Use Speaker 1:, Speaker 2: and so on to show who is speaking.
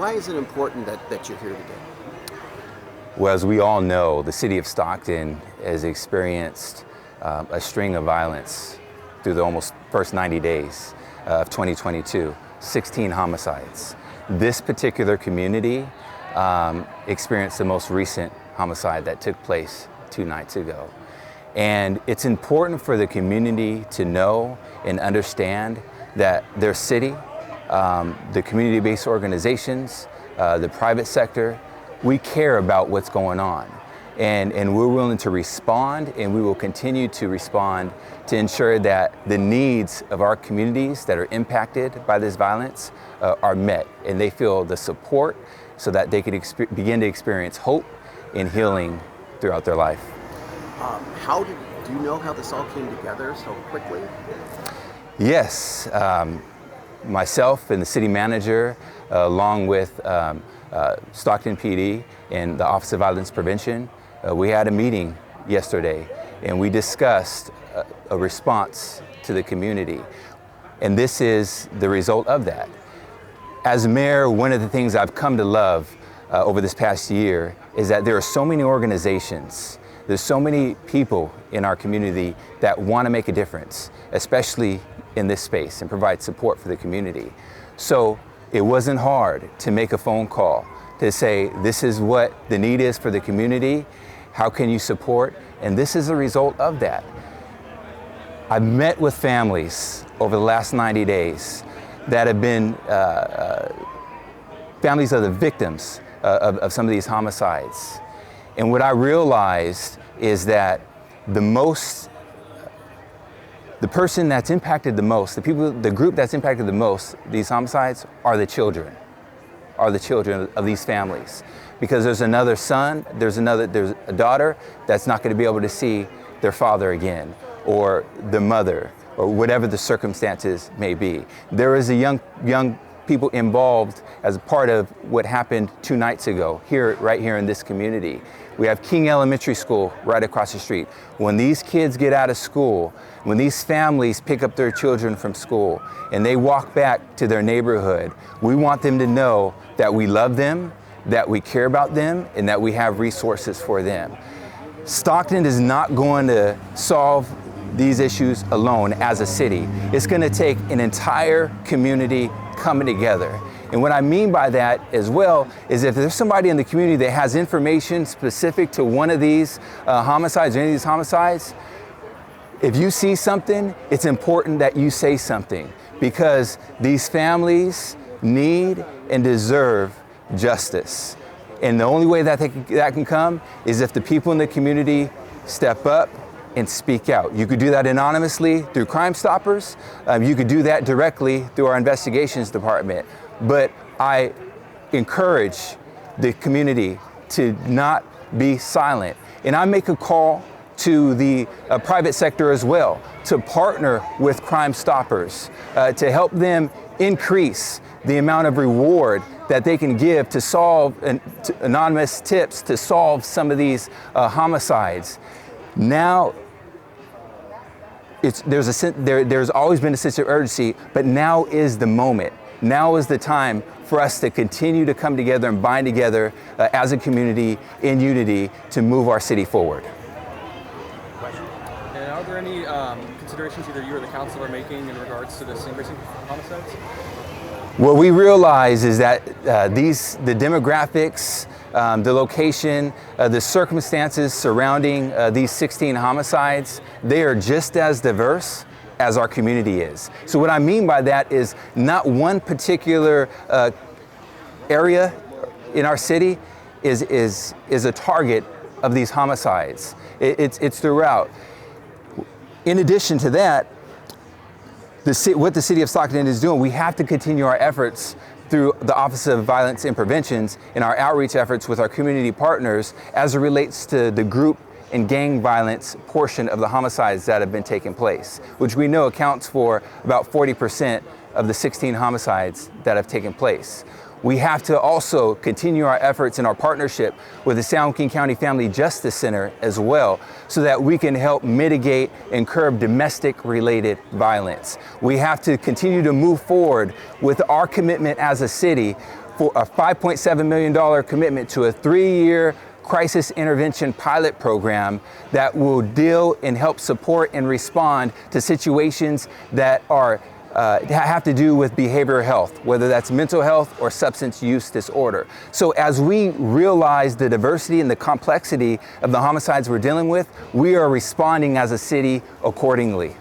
Speaker 1: Why is it important that you're here today?
Speaker 2: Well, as we all know, the city of Stockton has experienced a string of violence through the almost first 90 days of 2022, 16 homicides. This particular community experienced the most recent homicide that took place 2 nights ago. And it's important for the community to know and understand that their city, the community-based organizations, the private sector, we care about what's going on. And we're willing to respond, and we will continue to respond to ensure that the needs of our communities that are impacted by this violence are met, and they feel the support so that they can begin to experience hope and healing throughout their life.
Speaker 1: Do you know how this all came together so quickly?
Speaker 2: Yes, myself and the city manager, along with Stockton PD and the Office of Violence Prevention, we had a meeting yesterday, and we discussed a response to the community. And this is the result of that. As mayor, one of the things I've come to love over this past year is that there are so many organizations, there's so many people in our community that want to make a difference, especially in this space, and provide support for the community. So it wasn't hard to make a phone call to say, this is what the need is for the community, how can you support? And this is a result of that. I've met with families over the last 90 days that have been families of the victims of some of these homicides. And what I realized is that the person that's impacted the most, the group that's impacted the most, these homicides, are the children of these families. Because there's another son, there's a daughter that's not going to be able to see their father again, or the mother, or whatever the circumstances may be. There is a young people involved as a part of what happened 2 nights ago, right here in this community. We have King Elementary School right across the street. When these kids get out of school, when these families pick up their children from school and they walk back to their neighborhood, we want them to know that we love them, that we care about them, and that we have resources for them. Stockton is not going to solve these issues alone as a city. It's going to take an entire community coming together. And what I mean by that as well is if there's somebody in the community that has information specific to one of these homicides or any of these homicides, if you see something, it's important that you say something, because these families need and deserve justice. And the only way that can come is if the people in the community step up and speak out. You could do that anonymously through Crime Stoppers. You could do that directly through our investigations department. But I encourage the community to not be silent. And I make a call to the private sector as well to partner with Crime Stoppers to help them increase the amount of reward that they can give to solve anonymous tips to solve some of these homicides. Now, there's always been a sense of urgency, but now is the moment. Now is the time for us to continue to come together and bind together as a community in unity to move our city forward.
Speaker 3: And are there any considerations either you or the council are making in regards to this increasing homicides?
Speaker 2: What we realize is that the demographics, the location, the circumstances surrounding these 16 homicides, they are just as diverse as our community is. So what I mean by that is not one particular area in our city is a target of these homicides. It's throughout. In addition to that, what the city of Stockton is doing, we have to continue our efforts through the Office of Violence and Preventions and our outreach efforts with our community partners as it relates to the group and gang violence portion of the homicides that have been taking place, which we know accounts for about 40% of the 16 homicides that have taken place. We have to also continue our efforts in our partnership with the San Joaquin County Family Justice Center as well, so that we can help mitigate and curb domestic-related violence. We have to continue to move forward with our commitment as a city for a $5.7 million commitment to a 3-year crisis intervention pilot program that will deal and help support and respond to situations that are have to do with behavioral health, whether that's mental health or substance use disorder. So as we realize the diversity and the complexity of the homicides we're dealing with, we are responding as a city accordingly.